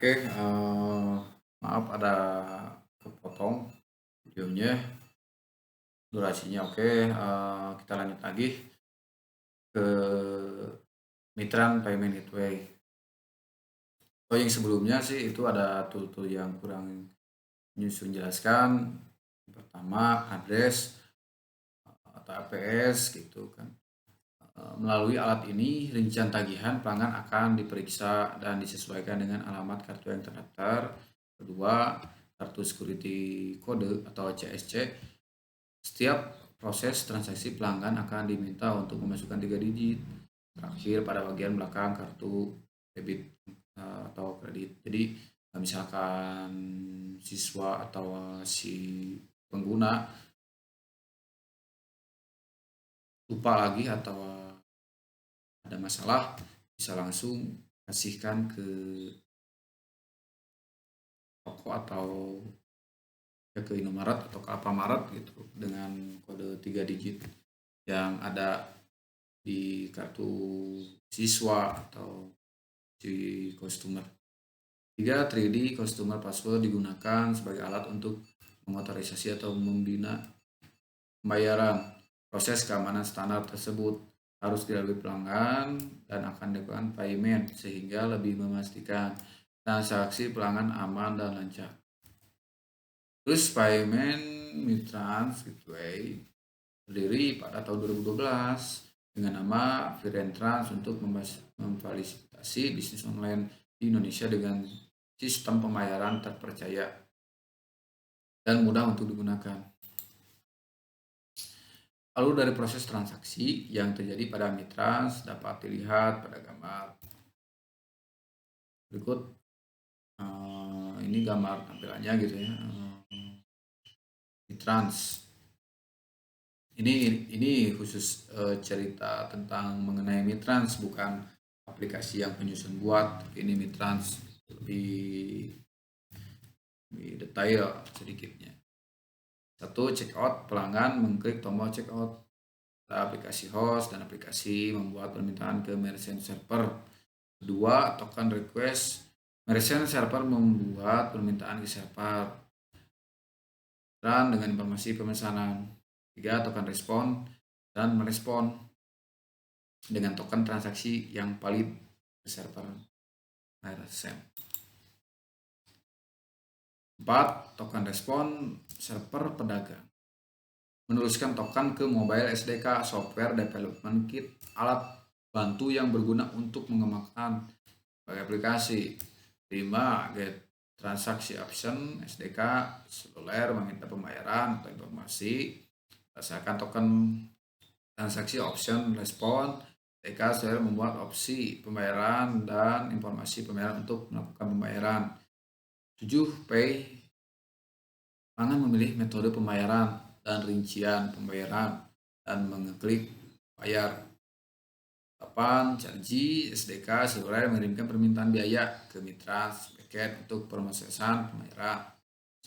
Oke, maaf ada kepotong videonya, durasinya oke, kita lanjut lagi ke Mitran Payment Gateway. Oh, yang sebelumnya sih itu ada tool-tool yang kurang nyusun jelaskan. Pertama, address atau APS gitu kan. Melalui alat ini, rincian tagihan pelanggan akan diperiksa dan disesuaikan dengan alamat kartu yang terdaftar. Kedua, kartu security code atau CSC. Setiap proses transaksi pelanggan akan diminta untuk memasukkan 3 digit. Terakhir pada bagian belakang kartu debit atau kredit. Jadi misalkan siswa atau si pengguna lupa lagi atau ada masalah, bisa langsung kasihkan ke toko atau ya ke Indomaret atau ke Alfamaret gitu dengan kode 3 digit yang ada di kartu siswa atau si customer. 3. 3D customer password digunakan sebagai alat untuk mengotorisasi atau membina pembayaran. Proses keamanan standar tersebut harus dilalui pelanggan dan akan dilakukan payment sehingga lebih memastikan transaksi pelanggan aman dan lancar. Terus payment Mitrans Gateway berdiri pada tahun 2012 dengan nama Virentrans untuk memfasilitasi bisnis online di Indonesia dengan sistem pembayaran terpercaya dan mudah untuk digunakan. Lalu dari proses transaksi yang terjadi pada Mitrans dapat dilihat pada gambar berikut. Ini gambar tampilannya gitu ya. Mitrans. Ini khusus cerita tentang mengenai Mitrans, bukan aplikasi yang penyusun buat. Ini Mitrans lebih detail sedikitnya. 1. Checkout, pelanggan mengklik tombol checkout. Aplikasi host dan aplikasi membuat permintaan ke merchant server. 2. Token request, merchant server membuat permintaan ke server dan dengan informasi pemesanan. 3. Token respon dan merespon dengan token transaksi yang valid ke server RSM. 4. Token respon server pedagang menuliskan token ke mobile SDK software development kit, alat bantu yang berguna untuk mengembangkan sebagai aplikasi. 5. Get transaksi option SDK seluler meminta pembayaran atau informasi berdasarkan token transaksi option respon. SDK seluler membuat opsi pembayaran dan informasi pembayaran untuk melakukan pembayaran. 7. Pay, pelanggan memilih metode pembayaran dan rincian pembayaran dan mengeklik bayar. 8. Janji SDK seluler mengirimkan permintaan biaya ke mitra backend untuk proses pembayaran.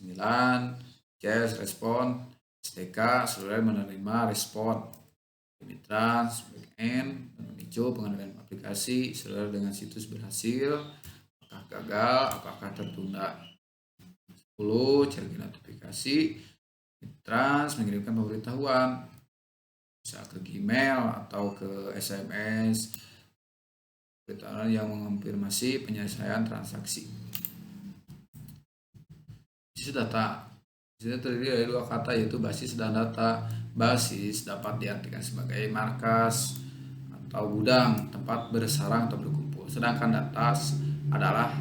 9. Cash respon, SDK seluler menerima respon ke mitra backend dan memicu pengendalian aplikasi seluler dengan situs berhasil, apakah gagal, apakah tertunda. 10. Cari notifikasi, Mitrans mengirimkan pemberitahuan bisa ke Gmail atau ke SMS pemberitahuan yang mengonfirmasi penyelesaian transaksi. Basis data disini terdiri dari 2 kata yaitu basis dan data. Basis dapat diartikan sebagai markas atau gudang tempat bersarang atau berkumpul, sedangkan data adalah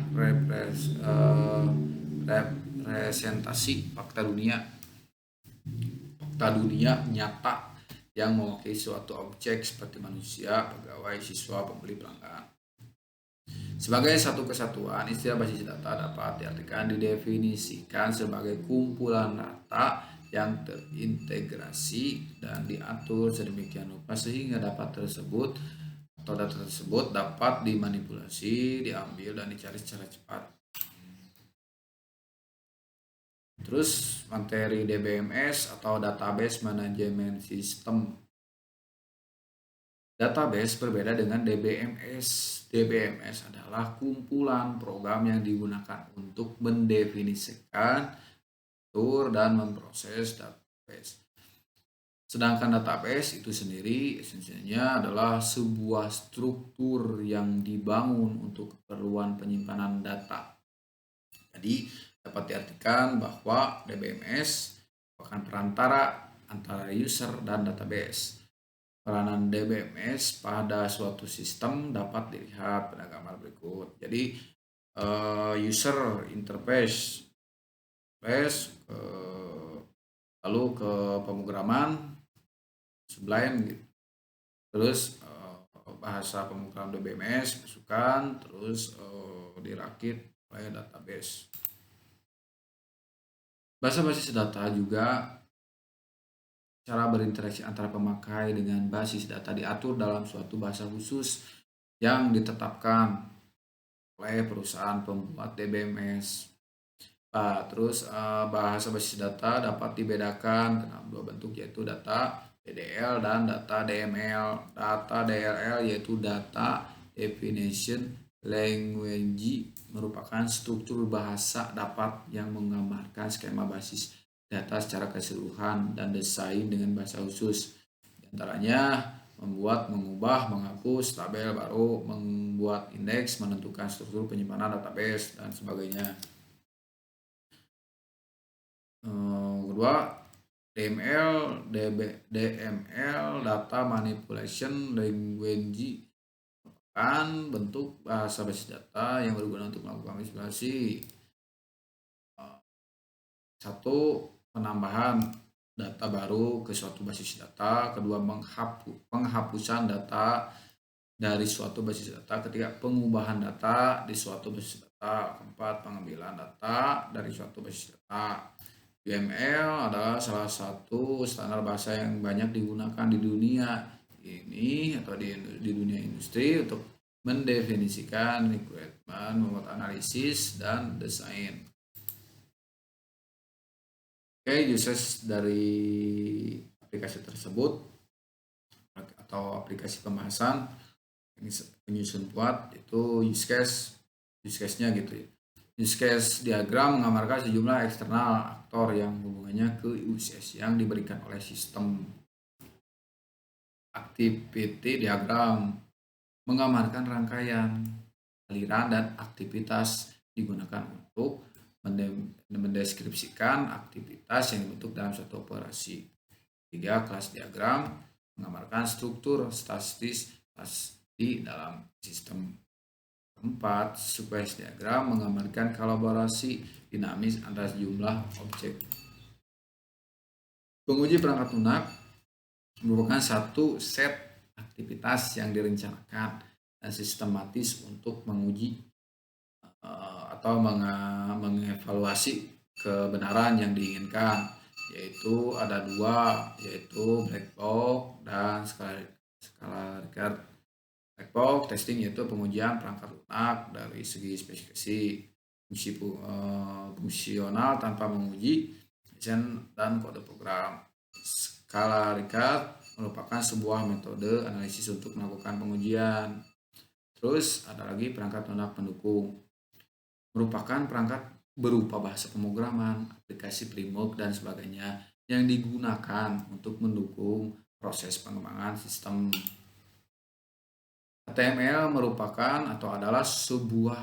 representasi fakta dunia nyata yang mewakili suatu objek seperti manusia, pegawai, siswa, pembeli, pelanggan. Sebagai satu kesatuan, istilah basis data dapat diartikan didefinisikan sebagai kumpulan data yang terintegrasi dan diatur sedemikian rupa sehingga data tersebut dapat dimanipulasi, diambil, dan dicari secara cepat. Terus materi DBMS atau Database Management System. Database berbeda dengan DBMS. DBMS adalah kumpulan program yang digunakan untuk mendefinisikan, mengatur, dan memproses database. Sedangkan database itu sendiri esensinya adalah sebuah struktur yang dibangun untuk keperluan penyimpanan data. Jadi dapat diartikan bahwa DBMS merupakan perantara antara user dan database. Peranan DBMS pada suatu sistem dapat dilihat pada gambar berikut. Jadi user interface, lalu ke pemrograman Sublime gitu. Terus bahasa pemrograman DBMS masukkan, terus dirakit oleh database. Bahasa basis data juga cara berinteraksi antara pemakai dengan basis data diatur dalam suatu bahasa khusus yang ditetapkan oleh perusahaan pembuat DBMS. Terus bahasa basis data dapat dibedakan dalam dua bentuk, yaitu data DDL dan data DML. Data DLL yaitu data definition language, merupakan struktur bahasa dapat yang menggambarkan skema basis data secara keseluruhan dan desain dengan bahasa khusus. Di antaranya membuat, mengubah, menghapus tabel baru, membuat indeks, menentukan struktur penyimpanan database, dan sebagainya. Kedua, DML, DML, Data Manipulation Language, merupakan bentuk bahasa basis data yang berguna untuk melakukan manipulasi. Satu, penambahan data baru ke suatu basis data. Kedua, penghapusan data dari suatu basis data. Ketiga, pengubahan data di suatu basis data. Keempat, pengambilan data dari suatu basis data. DML adalah salah satu standar bahasa yang banyak digunakan di dunia ini atau di dunia industri untuk mendefinisikan requirement, membuat analisis, dan desain. Uses dari aplikasi tersebut atau aplikasi pembahasan ini penyusun kuat itu use case-nya gitu ya. Use case diagram menggambarkan sejumlah eksternal aktor yang hubungannya ke use case yang diberikan oleh sistem. Activity diagram menggambarkan rangkaian, aliran, dan aktivitas digunakan untuk mendeskripsikan aktivitas yang dibentuk dalam suatu operasi. 3. Kelas diagram menggambarkan struktur statistik di dalam sistem. 4. Sequence diagram menggambarkan kolaborasi dinamis antara sejumlah objek. Penguji perangkat lunak merupakan satu set aktivitas yang direncanakan dan sistematis untuk menguji atau mengevaluasi kebenaran yang diinginkan, yaitu ada dua, yaitu black box dan skala Likert. Black box testing yaitu pengujian perangkat lunak dari segi spesifikasi, fungsi fungsional tanpa menguji desain dan kode program. Skala Likert merupakan sebuah metode analisis untuk melakukan pengujian. Terus ada lagi perangkat lunak pendukung, merupakan perangkat berupa bahasa pemrograman, aplikasi framework, dan sebagainya yang digunakan untuk mendukung proses pengembangan sistem. HTML merupakan atau adalah sebuah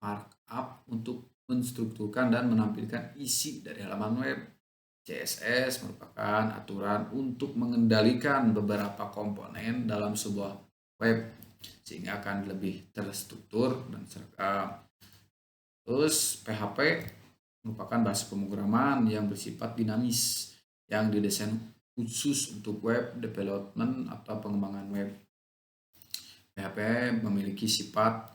markup untuk menstrukturkan dan menampilkan isi dari halaman web. CSS merupakan aturan untuk mengendalikan beberapa komponen dalam sebuah web sehingga akan lebih terstruktur dan seragam. Terus PHP merupakan bahasa pemrograman yang bersifat dinamis yang didesain khusus untuk web development atau pengembangan web. PHP memiliki sifat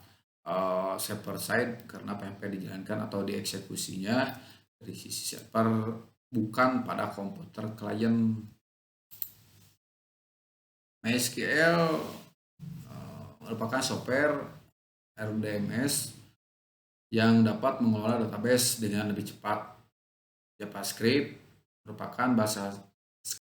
server side karena PHP dijalankan atau dieksekusinya dari sisi server, bukan pada komputer klien. MySQL merupakan software RDMS yang dapat mengelola database dengan lebih cepat. JavaScript merupakan bahasa